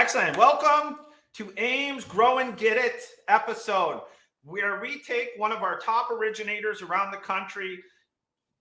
Excellent. Welcome to AIME's Grow and Get It episode, where we take one of our top originators around the country,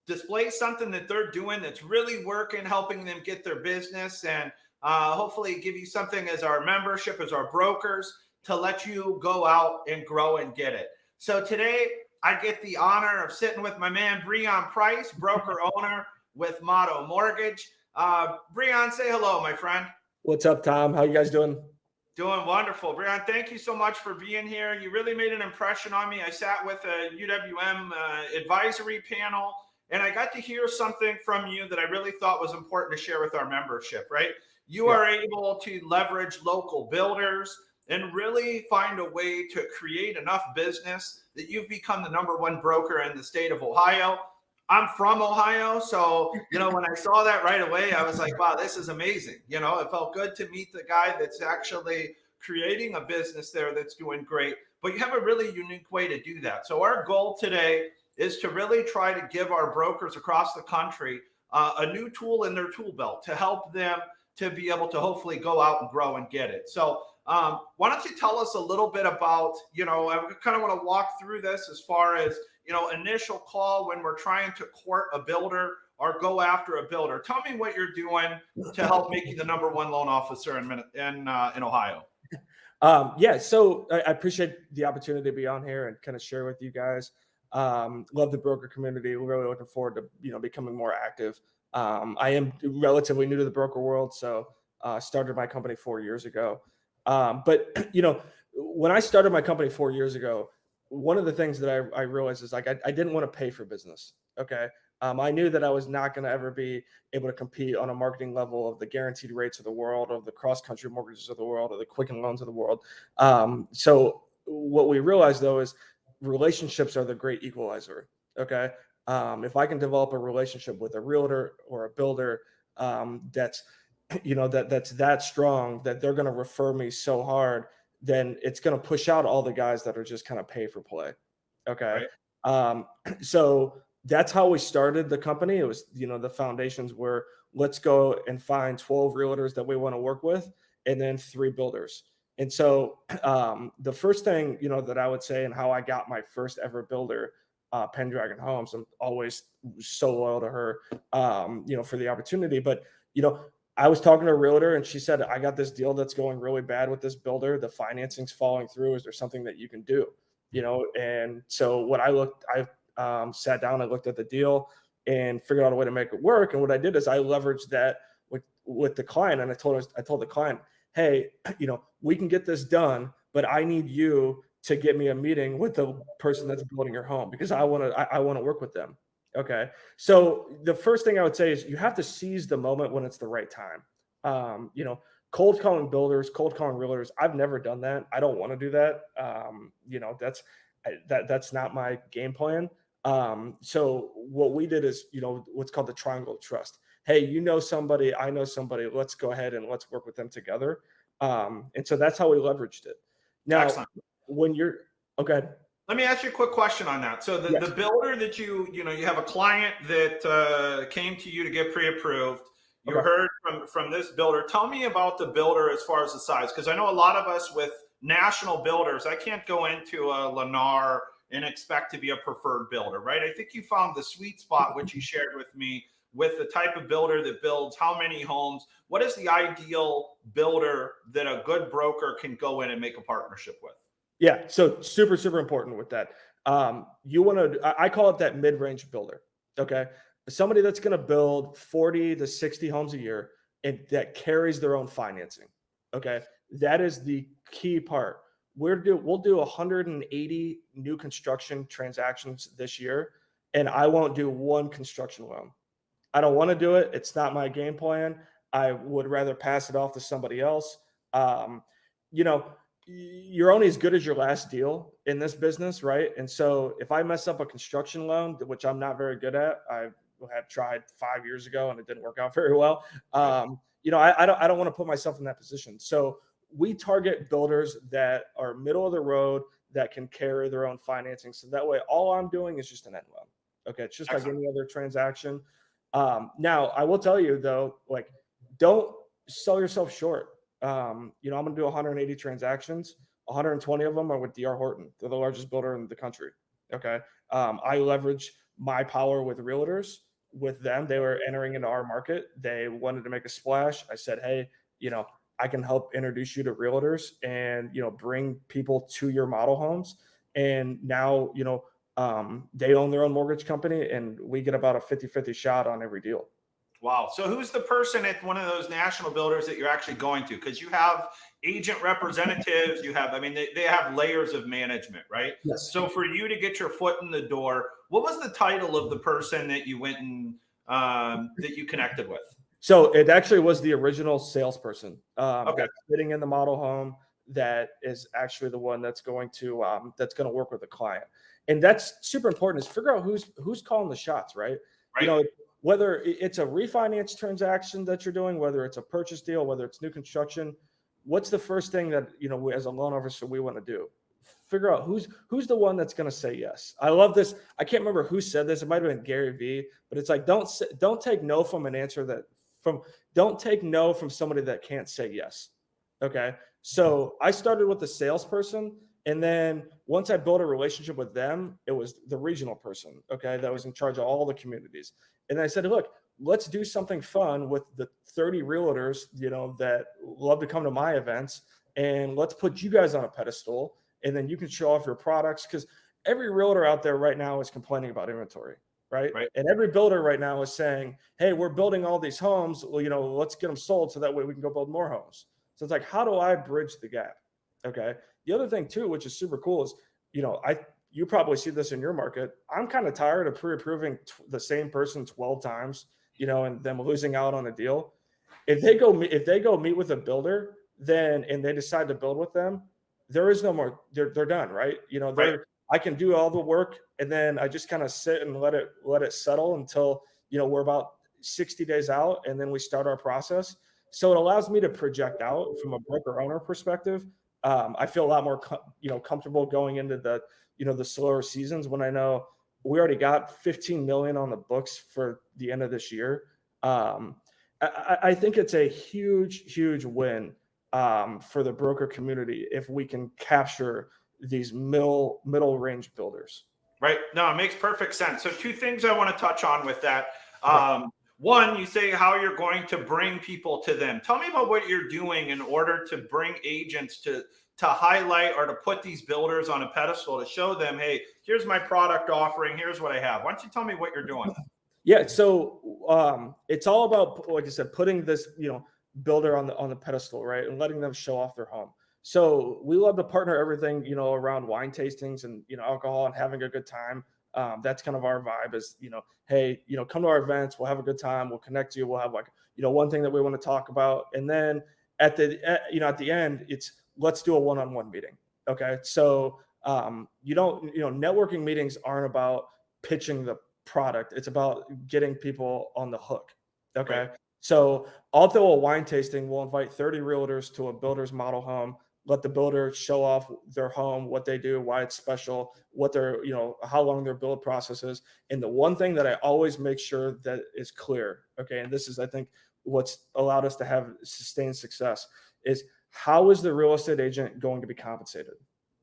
display something that they're doing that's really working, helping them get their business, and hopefully give you something as our membership, as our brokers, to let you go out and grow and get it. So today, I get the honor of sitting with my man, Breon Price, broker owner with Motto Mortgage. Breon, say hello, my friend. What's up, Tom? How you guys doing? Doing wonderful. Breon, thank you so much for being here. You really made an impression on me. I sat with a UWM advisory panel, and I got to hear something from you that I really thought was important to share with our membership, right? You are able to leverage local builders and really find a way to create enough business that you've become the #1 broker in the state of Ohio. I'm from Ohio, so, when I saw that right away, I was like, wow, this is amazing. It felt good to meet the guy that's actually creating a business there that's doing great, but you have a really unique way to do that. So our goal today is to really try to give our brokers across the country a new tool in their tool belt to help them to be able to hopefully go out and grow and get it. So why don't you tell us a little bit about, I kind of want to walk through this as far as, initial call when we're trying to court a builder or go after a builder. Tell me what you're doing to help make you the #1 loan officer in Ohio. So I appreciate the opportunity to be on here and kind of share with you guys. Love the broker community. We're really looking forward to, becoming more active. I am relatively new to the broker world, so started my company 4 years ago. But when I started my company 4 years ago, one of the things that I realized is I didn't want to pay for business. Okay. I knew that I was not going to ever be able to compete on a marketing level of the guaranteed rates of the world, of the cross-country mortgages of the world, or the Quicken loans of the world. So what we realized, though, is relationships are the great equalizer. Okay. If I can develop a relationship with a realtor or a builder that's that strong that they're going to refer me so hard, then it's going to push out all the guys that are just kind of pay for play. Okay. Right. So that's how we started the company. It was, the foundations were, let's go and find 12 realtors that we want to work with, and then 3 builders. And so the first thing, that I would say, and how I got my first ever builder, Pendragon Homes, I'm always so loyal to her, for the opportunity. But, I was talking to a realtor and she said, I got this deal that's going really bad with this builder. The financing's falling through. Is there something that you can do? And so what I sat down, I looked at the deal and figured out a way to make it work. And what I did is I leveraged that with the client. And I told the client, hey, we can get this done, but I need you to get me a meeting with the person that's building your home because I want to work with them. Okay. So the first thing I would say is you have to seize the moment when it's the right time. Cold calling builders, cold calling realtors. I've never done that. I don't want to do that. That's not my game plan. So what we did is, what's called the triangle of trust. Hey, somebody, I know somebody, let's go ahead and let's work with them together. And so that's how we leveraged it. Now, excellent. When you're okay. Let me ask you a quick question on that. So the builder that you have a client that came to you to get pre-approved. You heard from this builder. Tell me about the builder as far as the size, because I know a lot of us with national builders, I can't go into a Lennar and expect to be a preferred builder, right? I think you found the sweet spot, which you shared with me, with the type of builder that builds how many homes. What is the ideal builder that a good broker can go in and make a partnership with? Yeah, so super, super important with that. You want to, I call it that mid-range builder, okay? Somebody that's going to build 40 to 60 homes a year and that carries their own financing, okay? That is the key part. We'll do 180 new construction transactions this year, and I won't do one construction loan. I don't want to do it. It's not my game plan. I would rather pass it off to somebody else. You're only as good as your last deal in this business, right? And so if I mess up a construction loan, which I'm not very good at, I had tried 5 years ago and it didn't work out very well. I don't want to put myself in that position. So we target builders that are middle of the road that can carry their own financing. So that way, all I'm doing is just an end loan. Okay, it's just excellent. Like any other transaction. Now, I will tell you though, don't sell yourself short. you know, I'm going to do 180 transactions. 120 of them are with DR Horton. They're the largest builder in the country. Okay. I leverage my power with realtors with them. They were entering into our market. They wanted to make a splash. I said, hey, you know, I can help introduce you to realtors and, you know, bring people to your model homes. And now, you know, they own their own mortgage company and we get about a 50-50 shot on every deal. Wow. So who's the person at one of those national builders that you're actually going to? Because you have agent representatives, you have, I mean, they have layers of management, right? Yes. So for you to get your foot in the door, what was the title of the person that you went and that you connected with? So it actually was the original salesperson Okay. that's sitting in the model home that is actually the one that's going to work with the client. And that's super important is figure out who's calling the shots, right? You Right. know, whether it's a refinance transaction that you're doing, whether it's a purchase deal, whether it's new construction, what's the first thing that, you know, as a loan officer we want to do? Figure out who's the one that's going to say yes. I love this. I can't remember who said this. It might have been Gary Vee, but it's like don't take no from an answer that from don't take no from somebody that can't say yes. Okay. So I started with the salesperson. And then once I built a relationship with them, it was the regional person. Okay. That was in charge of all the communities. And I said, look, let's do something fun with the 30 realtors, you know, that love to come to my events. And let's put you guys on a pedestal. And then you can show off your products. Because every realtor out there right now is complaining about inventory. Right. Right. And every builder right now is saying, hey, we're building all these homes. Well, you know, let's get them sold so that way we can go build more homes. So it's like, how do I bridge the gap? Okay. The other thing too, which is super cool, is, you know, you probably see this in your market. I'm kind of tired of pre-approving the same person 12 times, you know, and them losing out on a deal. If they go meet with a builder, then and they decide to build with them, there is no more. They're done, right? You know, Right. I can do all the work, and then I just kind of sit and let it settle until, you know, we're about 60 days out, and then we start our process. So it allows me to project out from a broker owner perspective. I feel a lot more comfortable going into the, you know, the slower seasons when I know we already got 15 million on the books for the end of this year. I think it's a huge win for the broker community if we can capture these middle range builders. Right. No, it makes perfect sense. So two things I want to touch on with that. Okay. One, you say how you're going to bring people to them. Tell me about what you're doing in order to bring agents to highlight or to put these builders on a pedestal to show them, hey, here's my product offering. Here's what I have. Why don't you tell me what you're doing? Yeah, so it's all about, like I said, putting this, you know, builder on the pedestal, right, and letting them show off their home. So we love to partner everything, you know, around wine tastings and, you know, alcohol and having a good time. That's kind of our vibe is, you know, hey, you know, come to our events, we'll have a good time, we'll connect you, we'll have like, you know, one thing that we want to talk about, and then at the end, it's let's do a one-on-one meeting. Okay, so you don't, you know, networking meetings aren't about pitching the product. It's about getting people on the hook. Right. Okay. So I'll throw a wine tasting. We'll invite 30 realtors to a builder's model home. Let the builder show off their home, what they do, why it's special, what their, you know, how long their build process is. And the one thing that I always make sure that is clear, okay, and this is, I think, what's allowed us to have sustained success is how is the real estate agent going to be compensated?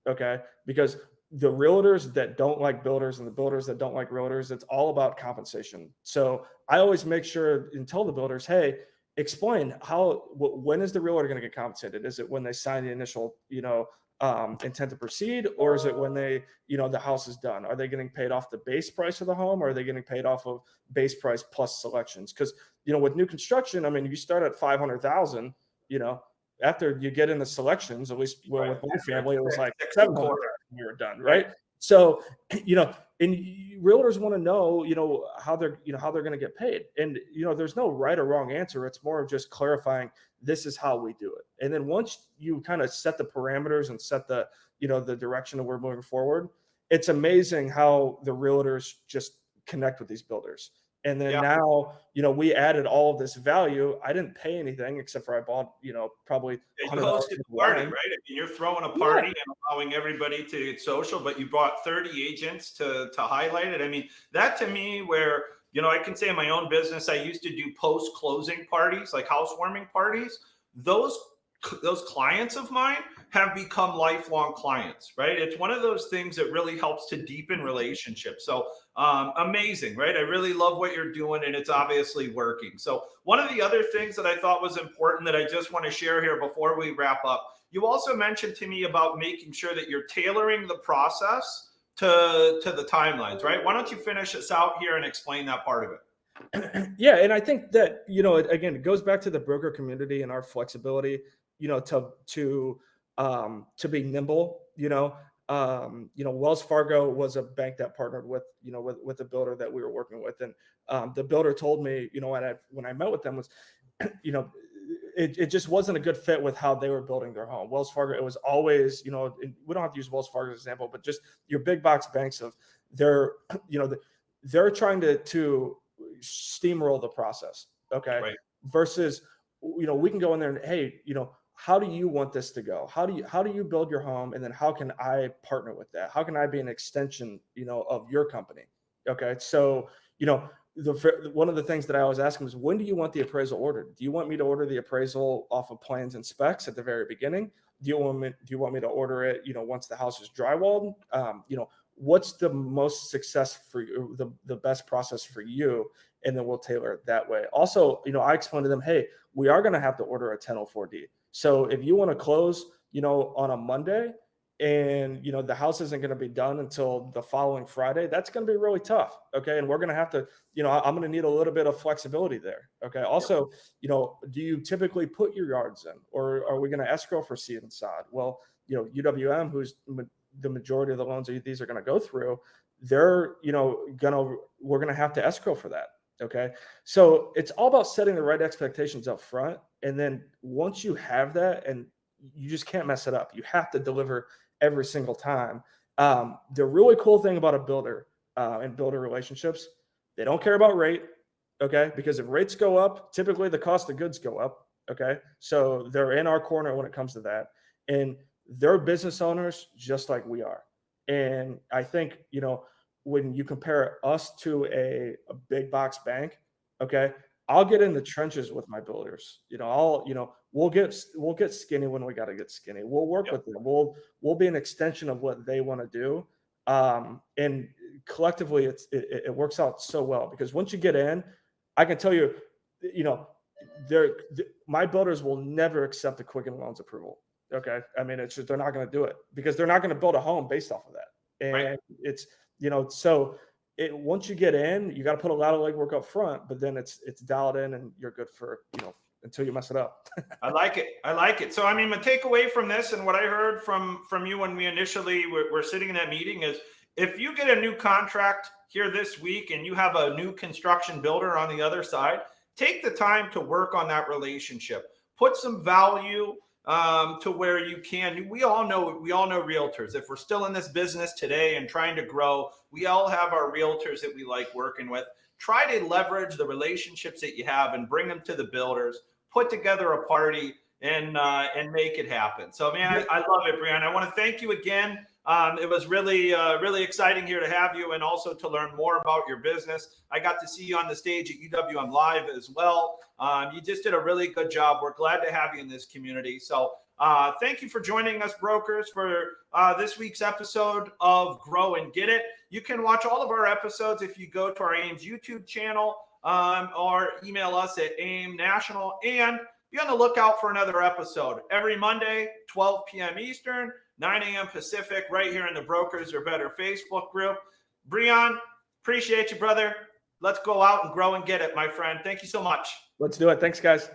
Okay. Because the realtors that don't like builders and the builders that don't like realtors, it's all about compensation. So I always make sure and tell the builders, hey, explain when is the realtor going to get compensated? Is it when they sign the initial, you know, intent to proceed, or is it when they, you know, the house is done? Are they getting paid off the base price of the home, or are they getting paid off of base price plus selections? Because, you know, with new construction, I mean, you start at 500,000, you know, after you get into selections, at least well, with my family, it was like 700 we were done, right? So, you know, and realtors want to know, you know, how they're going to get paid. And, you know, there's no right or wrong answer. It's more of just clarifying this is how we do it. And then once you kind of set the parameters and set the, you know, the direction that we're moving forward, it's amazing how the realtors just connect with these builders. And then now, you know, we added all of this value. I didn't pay anything except for I bought, you know, probably you hosted a party, right? I mean, you're throwing a party and allowing everybody to get social, but you brought 30 agents to highlight it. I mean, that to me, where, you know, I can say in my own business, I used to do post-closing parties, like housewarming parties. Those those clients of mine have become lifelong clients, right? It's one of those things that really helps to deepen relationships. So amazing, right? I really love what you're doing, and it's obviously working. So one of the other things that I thought was important that I just want to share here before we wrap up, you also mentioned to me about making sure that you're tailoring the process to the timelines, right? Why don't you finish us out here and explain that part of it? Yeah, and I think that, again, it goes back to the broker community and our flexibility, to be nimble. Wells Fargo was a bank that partnered with, with the builder that we were working with, and the builder told me, when I met with them was, you know, it just wasn't a good fit with how they were building their home. Wells Fargo, it was always, we don't have to use Wells Fargo as an example, but just your big box banks they're, they're trying to steamroll the process. Okay. Right. Versus, we can go in there and, hey, how do you want this to go? How do you build your home? And then how can I partner with that? How can I be an extension, of your company? Okay. So, one of the things that I always ask them is, when do you want the appraisal ordered? Do you want me to order the appraisal off of plans and specs at the very beginning? Do you want me to order it, once the house is drywalled? What's the most success for you, the best process for you? And then we'll tailor it that way. Also, I explained to them, hey, we are going to have to order a 1004D. So if you want to close, on a Monday, and the house isn't going to be done until the following Friday, that's going to be really tough. Okay. And we're going to have to, I'm going to need a little bit of flexibility there. Okay. Also, do you typically put your yards in, or are we going to escrow for seed and sod? Well, UWM, who's the majority of the loans that these are going to go through, we're going to have to escrow for that. Okay. So it's all about setting the right expectations up front. And then once you have that, and you just can't mess it up, you have to deliver every single time. The really cool thing about a builder and builder relationships, they don't care about rate. Okay. Because if rates go up, typically the cost of goods go up. Okay. So they're in our corner when it comes to that. And they're business owners just like we are. And I think, when you compare us to a big box bank, okay, I'll get in the trenches with my builders. We'll get skinny when we got to get skinny. We'll work with them. We'll be an extension of what they want to do. And collectively, it works out so well, because once you get in, I can tell you, my builders will never accept a Quicken Loans approval. Okay. I mean, it's just, they're not going to do it, because they're not going to build a home based off of that. And Right. it's, so once you get in, you got to put a lot of legwork up front, but then it's dialed in, and you're good for, until you mess it up. I like it. I like it. So, I mean, my takeaway from this, and what I heard from you when we initially were sitting in that meeting, is if you get a new contract here this week and you have a new construction builder on the other side, take the time to work on that relationship. Put some value to where you can. We all know realtors. If we're still in this business today and trying to grow, we all have our realtors that we like working with. Try to leverage the relationships that you have and bring them to the builders. Put together a party and make it happen. So, man, I love it, Breon. I want to thank you again. It was really exciting here to have you, and also to learn more about your business. I got to see you on the stage at UWM Live as well. You just did a really good job. We're glad to have you in this community. So thank you for joining us, brokers, for this week's episode of Grow and Get It. You can watch all of our episodes if you go to our AIME's YouTube channel, or email us at AIME National, and be on the lookout for another episode every Monday, 12 p.m. Eastern, 9 a.m. Pacific, right here in the Brokers Are Better Facebook group. Breon, appreciate you, brother. Let's go out and grow and get it, my friend. Thank you so much. Let's do it. Thanks, guys.